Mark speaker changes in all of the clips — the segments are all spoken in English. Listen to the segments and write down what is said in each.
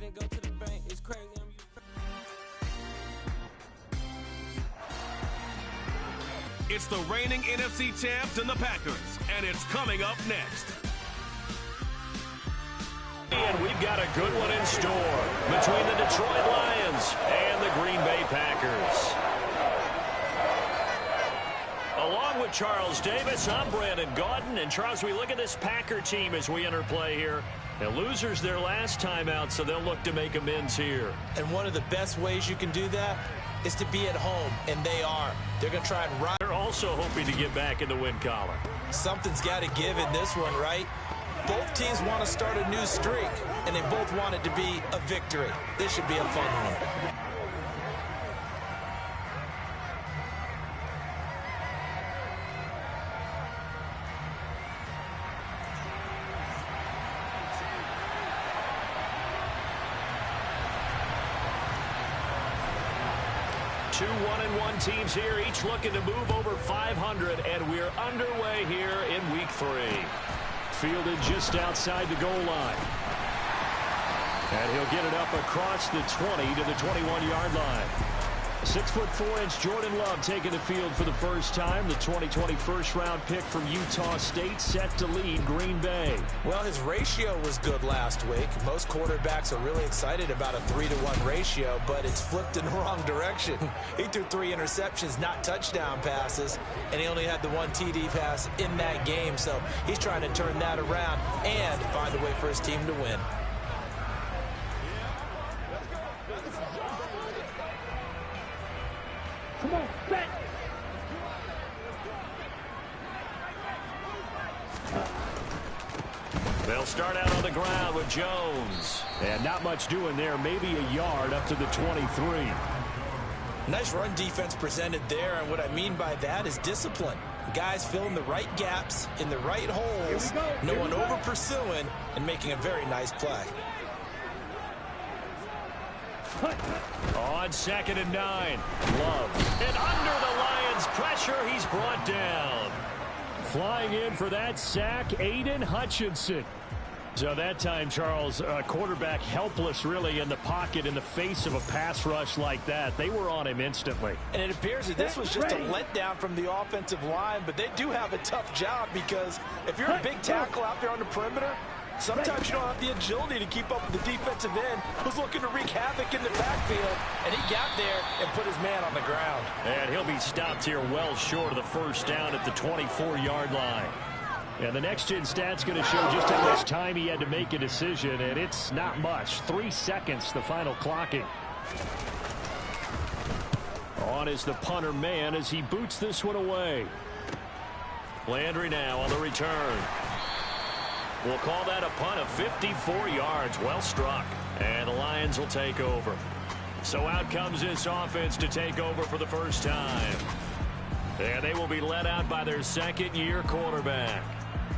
Speaker 1: can't go to the bank. It's crazy.
Speaker 2: It's the reigning NFC champs and the Packers, and it's coming up next.
Speaker 3: And we've got a good one in store between the Detroit Lions and the Green Bay Packers. Along with Charles Davis, I'm Brandon Gaudin. And Charles, we look at this Packer team as we enter play here. And losers their last time out, so they'll look to make amends here.
Speaker 4: And one of the best ways you can do that is to be at home, and they are. They're going to try and ride.
Speaker 3: They're also hoping to get back in the win column.
Speaker 4: Something's got to give in this one, right? Both teams want to start a new streak, and they both want it to be a victory. This should be a fun one.
Speaker 3: 2 1-1 teams here, each looking to move over 500, and we're underway here in Week 3. Fielded just outside the goal line. And he'll get it up across the 20 to the 21-yard line. 6'4" Jordan Love taking the field for the first time. The 2020 first-round pick from Utah State set to lead Green Bay.
Speaker 4: Well, his ratio was good last week. Most quarterbacks are really excited about a 3-to-1 ratio, but it's flipped in the wrong direction. He threw 3 interceptions, not touchdown passes, and he only had the 1 TD pass in that game. So he's trying to turn that around and find a way for his team to win.
Speaker 5: Come on, set.
Speaker 3: They'll start out on the ground with Jones. And not much doing there, maybe a yard up to the 23.
Speaker 4: Nice run defense presented there, and what I mean by that is discipline. Guys filling the right gaps in the right holes, no one over pursuing, and making a very nice play.
Speaker 3: On 2nd and 9, Love. And under the Lions' pressure, he's brought down. Flying in for that sack, Aiden Hutchinson. So that time, Charles, quarterback helpless really in the pocket in the face of a pass rush like that. They were on him instantly.
Speaker 4: And it appears that this was just a letdown from the offensive line, but they do have a tough job because if you're a big tackle out there on the perimeter, sometimes you don't have the agility to keep up with the defensive end who's looking to wreak havoc in the backfield, and he got there and put his man on the ground.
Speaker 3: And he'll be stopped here well short of the first down at the 24-yard line. And the next-gen stat's going to show just how much time he had to make a decision, and it's not much. 3 seconds, the final clocking. On is the punter man as he boots this one away. Landry now on the return. We'll call that a punt of 54 yards. Well struck. And the Lions will take over. So out comes this offense to take over for the first time. And they will be led out by their second-year quarterback.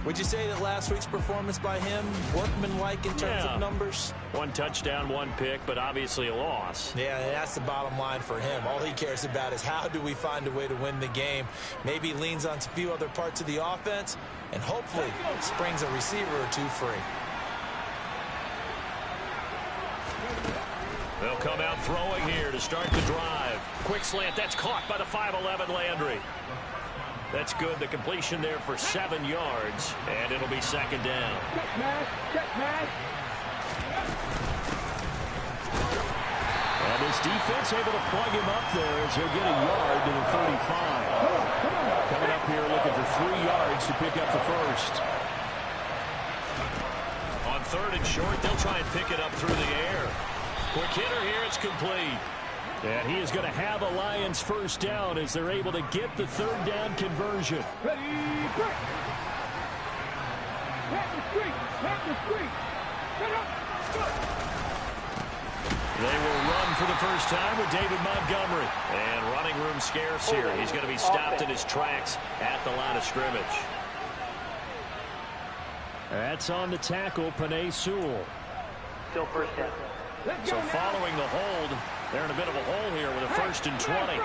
Speaker 4: Would you say that last week's performance by him, workmanlike in terms of numbers?
Speaker 3: 1 touchdown, 1 pick, but obviously a loss.
Speaker 4: Yeah, that's the bottom line for him. All he cares about is how do we find a way to win the game. Maybe leans on a few other parts of the offense, and hopefully springs a receiver or 2 free.
Speaker 3: They'll come out throwing here to start the drive. Quick slant, that's caught by the 5'11" Landry. That's good. The completion there for 7 yards, and it'll be 2nd down.
Speaker 5: Check match, check match.
Speaker 3: And this defense able to plug him up there as he'll get a yard to the 35. Coming up here looking for 3 yards to pick up the first. On 3rd and short, they'll try and pick it up through the air. Quick hitter here, it's complete. And he is going to have a Lions first down as they're able to get the 3rd down conversion.
Speaker 5: Ready, break. Tap the street, tap the street. Get up.
Speaker 3: They will run for the first time with David Montgomery. And running room scarce here. He's going to be stopped in his tracks at the line of scrimmage. That's on the tackle, Penei Sewell.
Speaker 6: Still first down.
Speaker 3: So following the hold, they're in a bit of a hole here with a 1st and 20.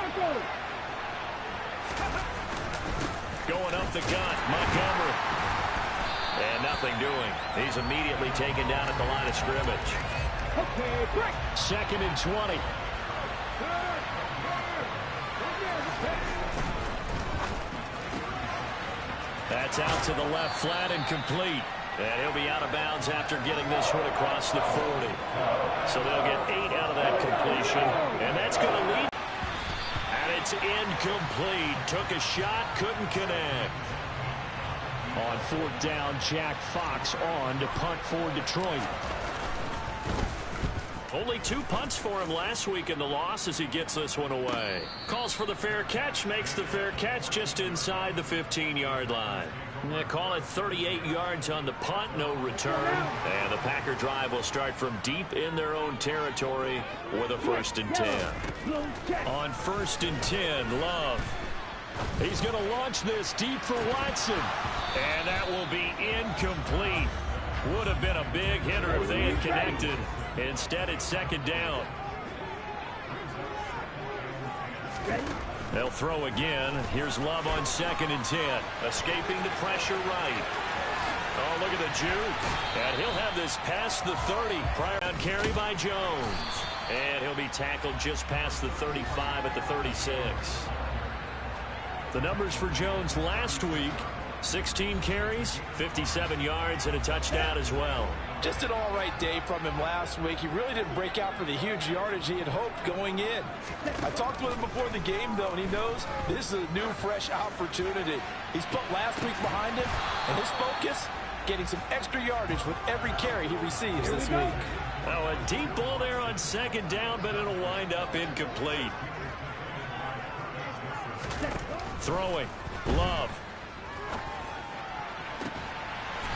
Speaker 3: Going up the gut, Montgomery. And nothing doing. He's immediately taken down at the line of scrimmage.
Speaker 5: Okay, break.
Speaker 3: 2nd and 20. That's out to the left, flat and complete. And he'll be out of bounds after getting this one across the 40. So they'll get 8 out of that completion. And that's going to lead. And it's incomplete. Took a shot, couldn't connect. On 4th down, Jack Fox on to punt for Detroit. Only 2 punts for him last week in the loss as he gets this one away. Calls for the fair catch, makes the fair catch just inside the 15-yard line. They call it 38 yards on the punt, no return. And the Packer drive will start from deep in their own territory with a 1st and 10. On 1st and 10, Love. He's going to launch this deep for Watson. And that will be incomplete. Would have been a big hitter if they had connected. Instead, it's 2nd down. They'll throw again. Here's Love on 2nd and 10. Escaping the pressure right. Oh, look at the juke. And he'll have this past the 30. Prior down carry by Jones. And he'll be tackled just past the 35 at the 36. The numbers for Jones last week: 16 carries, 57 yards, and a touchdown as well.
Speaker 4: Just an all-right day from him last week. He really didn't break out for the huge yardage he had hoped going in. I talked with him before the game, though, and he knows this is a new, fresh opportunity. He's put last week behind him, and his focus, getting some extra yardage with every carry he receives this week.
Speaker 3: Oh, a deep ball there on 2nd down, but it'll wind up incomplete. Throwing, Love.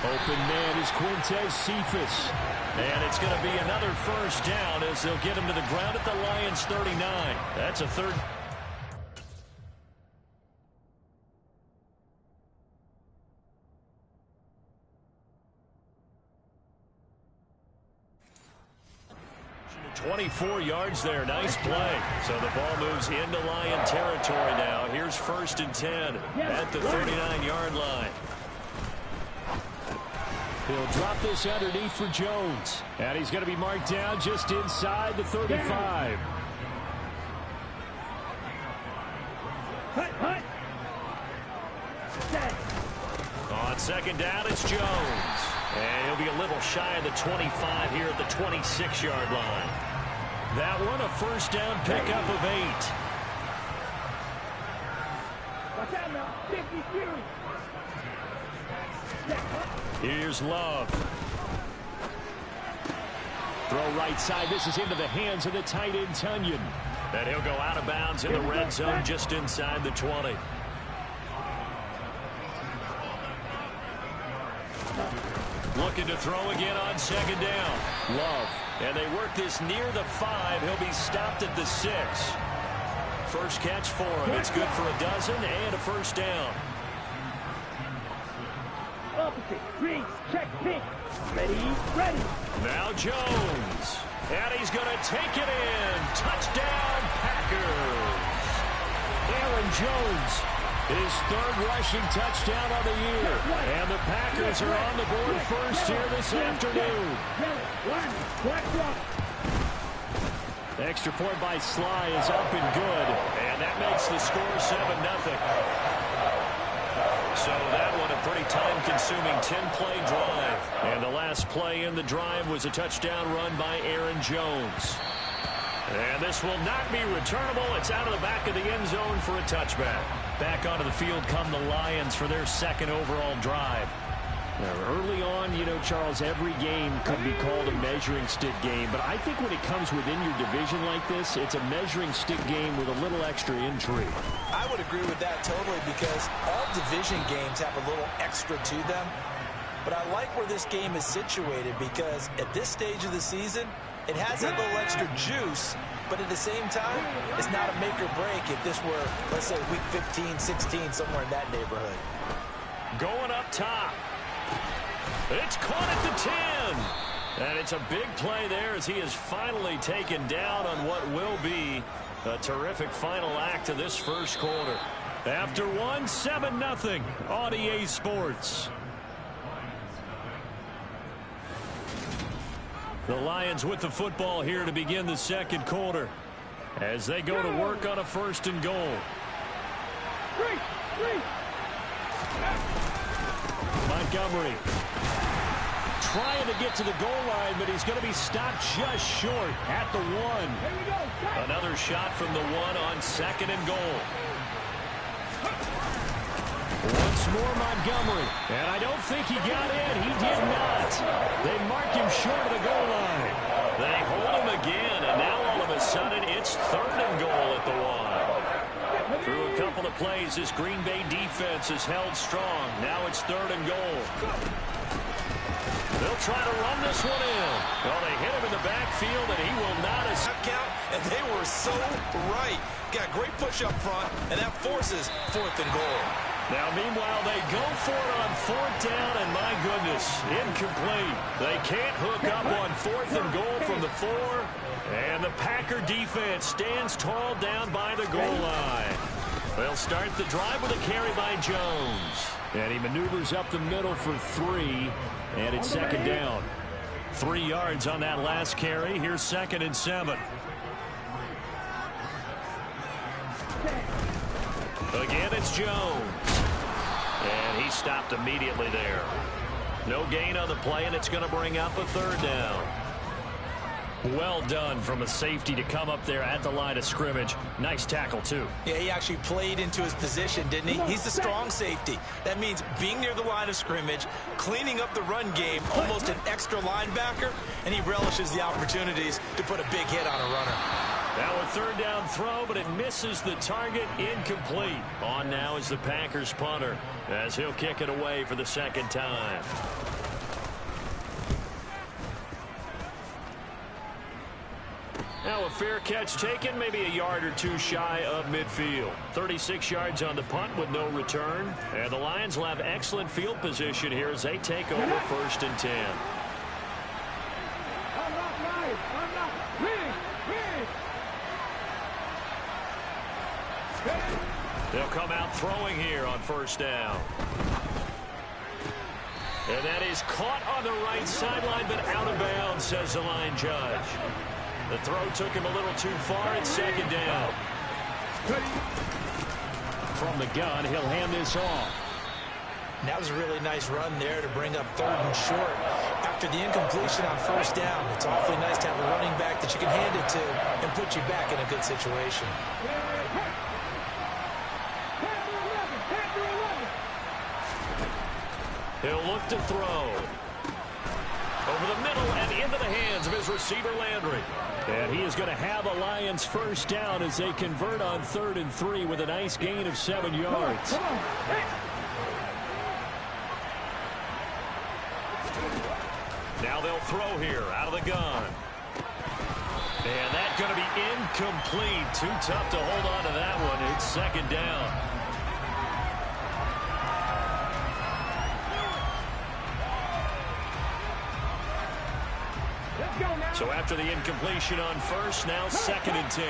Speaker 3: Open man is Quintez Cephas. And it's going to be another 1st down as they'll get him to the ground at the Lions' 39. That's a 3rd. .24 yards there. Nice play. So the ball moves into Lion territory now. Here's 1st and 10 at the 39-yard line. He'll drop this underneath for Jones. And he's going to be marked down just inside the 35. On 2nd down, it's Jones. And he'll be a little shy of the 25 here at the 26-yard line. That one, a 1st down pickup of 8. Here's Love. Throw right side. This is into the hands of the tight end, Tunyon. And he'll go out of bounds in the red zone just inside the 20. Looking to throw again on 2nd down. Love. And they work this near the 5. He'll be stopped at the 6. First catch for him. It's good for a dozen and a 1st down.
Speaker 5: Opposite, green, check, pink. Ready, ready.
Speaker 3: Now Jones. And he's going to take it in. Touchdown, Packers. Aaron Jones, his 3rd rushing touchdown of the year. And the Packers are on the board first here this afternoon. Extra point by Sly is up and good. And that makes the score 7-0. So that one a pretty time-consuming 10-play drive. And the last play in the drive was a touchdown run by Aaron Jones. And this will not be returnable. It's out of the back of the end zone for a touchback. Back onto the field come the Lions for their 2nd overall drive. Now, early on, you know, Charles, every game could be called a measuring stick game. But I think when it comes within your division like this, it's a measuring stick game with a little extra intrigue.
Speaker 4: I would agree with that totally because all division games have a little extra to them. But I like where this game is situated because at this stage of the season, it has a little extra juice. But at the same time, it's not a make or break if this were, let's say, week 15, 16, somewhere in that neighborhood.
Speaker 3: Going up top. It's caught at the 10. And it's a big play there as he is finally taken down on what will be a terrific final act of this first quarter. After one, 7-0 on EA Sports. The Lions with the football here to begin the second quarter as they go to work on a 1st and goal. Montgomery trying to get to the goal line, but he's going to be stopped just short at the 1. Another shot from the 1 on 2nd and goal. Once more Montgomery, and I don't think he got in. He did not. They mark him short of the goal line. They hold him again, and now all of a sudden it's 3rd and goal at the 1. Through a couple of plays, this Green Bay defense is held strong. Now it's 3rd and goal. They'll try to run this one in. Well, they hit him in the backfield, and he will not
Speaker 4: count, and they were so right. Got great push up front, and that forces 4th and goal.
Speaker 3: Now, meanwhile, they go for it on 4th down, and my goodness, incomplete. They can't hook up on 4th and goal from the 4, and the Packer defense stands tall down by the goal line. They'll start the drive with a carry by Jones. And he maneuvers up the middle for 3, and it's 2nd down. 3 yards on that last carry. Here's 2nd and 7. Again, it's Jones. And he stopped immediately there. No gain on the play, and it's going to bring up a 3rd down. Well done from a safety to come up there at the line of scrimmage. Nice tackle, too.
Speaker 4: Yeah, he actually played into his position, didn't he? He's the strong safety. That means being near the line of scrimmage, cleaning up the run game, almost an extra linebacker, and he relishes the opportunities to put a big hit on a runner.
Speaker 3: Now a 3rd down throw, but it misses the target. Incomplete. On now is the Packers punter as he'll kick it away for the 2nd time. Now a fair catch taken, maybe a yard or 2 shy of midfield. 36 yards on the punt with no return. And the Lions will have excellent field position here as they take over 1st and 10. They'll come out throwing here on 1st down. And that is caught on the right sideline, but out of bounds, says the line judge. The throw took him a little too far. It's 2nd down. From the gun, he'll hand this off.
Speaker 4: That was a really nice run there to bring up 3rd and short. After the incompletion on 1st down, it's awfully nice to have a running back that you can hand it to and put you back in a good situation.
Speaker 3: He'll look to throw. Over the middle and into the hands of his receiver, Landry. And he is going to have a Lions 1st down as they convert on 3rd and 3 with a nice gain of 7 yards. Now they'll throw here out of the gun. And that's going to be incomplete. Too tough to hold on to that one. It's 2nd down. So after the incompletion on 1st, now 2nd and 10.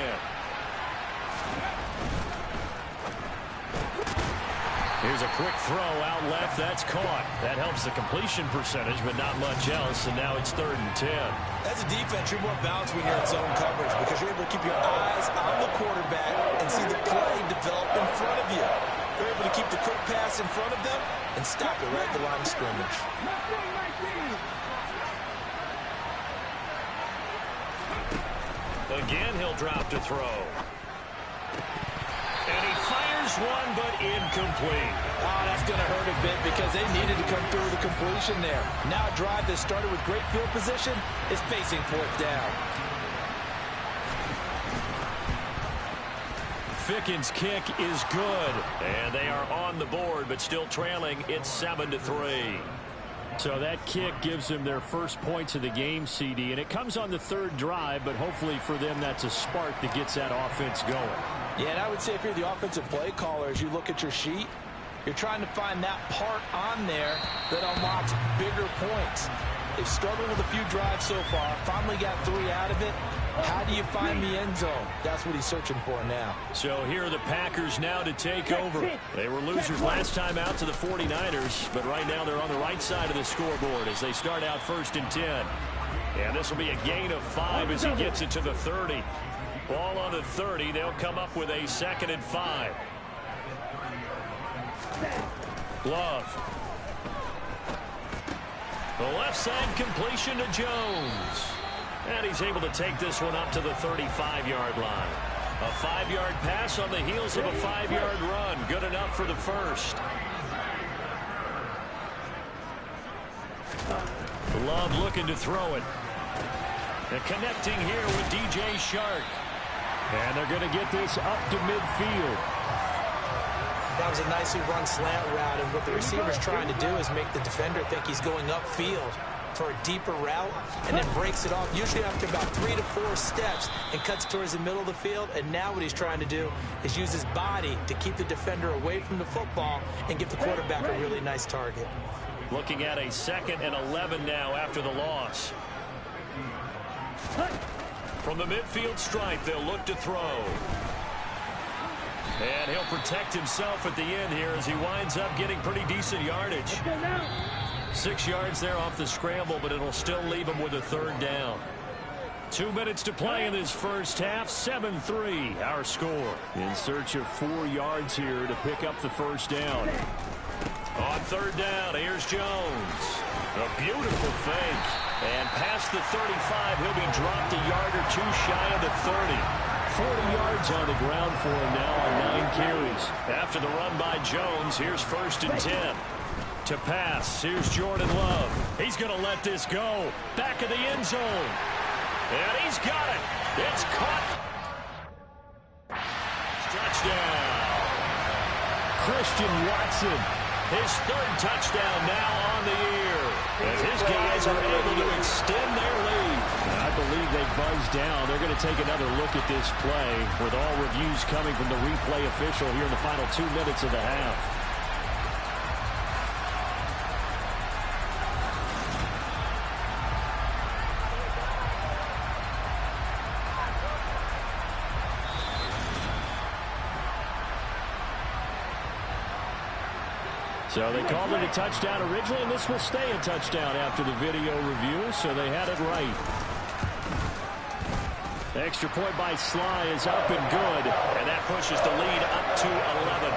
Speaker 3: Here's a quick throw out left. That's caught. That helps the completion percentage, but not much else. And now it's 3rd and 10.
Speaker 4: As a defense, you're more balanced when you're in zone coverage because you're able to keep your eyes on the quarterback and see the play develop in front of you. You're able to keep the quick pass in front of them and stop it right at the line of scrimmage.
Speaker 3: Again, he'll drop to throw. And he fires one, but incomplete.
Speaker 4: Oh, that's going to hurt a bit because they needed to come through with a completion there. Now a drive that started with great field position is facing 4th down.
Speaker 3: Ficken's kick is good. And they are on the board, but still trailing. It's 7-3. So that kick gives them their first points of the game, CD, and it comes on the 3rd drive, but hopefully for them that's a spark that gets that offense going.
Speaker 4: Yeah, and I would say if you're the offensive play caller, as you look at your sheet, you're trying to find that part on there that unlocks bigger points. They've struggled with a few drives so far, finally got 3 out of it. How do you find the end zone? That's what he's searching for now.
Speaker 3: So here are the Packers now to take over. They were losers last time out to the 49ers, but right now they're on the right side of the scoreboard as they start out 1st and 10. And this will be a gain of 5 as he gets it to the 30. Ball on the 30. They'll come up with a 2nd and 5. Love. The left side completion to Jones. And he's able to take this one up to the 35-yard line. A 5-yard pass on the heels of a 5-yard run. Good enough for the first. Love looking to throw it. And connecting here with DJ Shark. And they're going to get this up to midfield.
Speaker 4: That was a nicely run slant route, and what the receiver's trying to do is make the defender think he's going upfield for a deeper route, and then breaks it off, usually after about 3 to 4 steps, and cuts towards the middle of the field. And now what he's trying to do is use his body to keep the defender away from the football and give the quarterback a really nice target.
Speaker 3: Looking at a 2nd and 11 now after the loss. From the midfield stripe, they'll look to throw. And he'll protect himself at the end here as he winds up getting pretty decent yardage. 6 yards there off the scramble, but it'll still leave him with a 3rd down. 2 minutes to play in this first half. 7-3 our score. In search of 4 yards here to pick up the first down. On 3rd down, here's Jones. A beautiful fake. And past the 35, he'll be dropped a yard or 2 shy of the 30. 40 yards on the ground for him now on 9 carries. After the run by Jones, here's 1st and 10. To pass, here's Jordan Love. He's going to let this go. Back of the end zone. And he's got it. It's caught. Touchdown. Christian Watson. His 3rd touchdown now on the year. As his guys are able to extend their lead. And I believe they buzzed down. They're going to take another look at this play with all reviews coming from the replay official here in the final 2 minutes of the half. So they called it a touchdown originally, and this will stay a touchdown after the video review, so they had it right. The extra point by Sly is up and good, and that pushes the lead up to 11.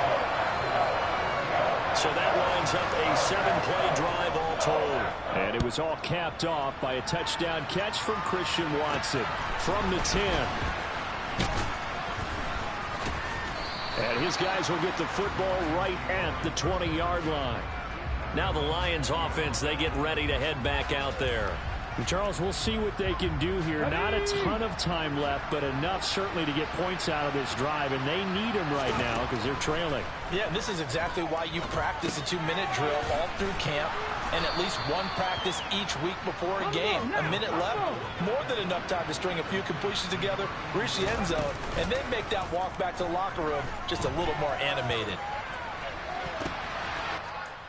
Speaker 3: So that winds up a 7-play drive all told. And it was all capped off by a touchdown catch from Christian Watson from the 10. And his guys will get the football right at the 20-yard line. Now the Lions offense, they get ready to head back out there.
Speaker 1: And Charles, we'll see what they can do here. Not a ton of time left, but enough certainly to get points out of this drive, and they need them right now because they're trailing.
Speaker 4: Yeah, this is exactly why you practice a 2-minute drill all through camp, and at least one practice each week before a game. A minute left, more than enough time to string a few completions together, reach the end zone, and then make that walk back to the locker room just a little more animated.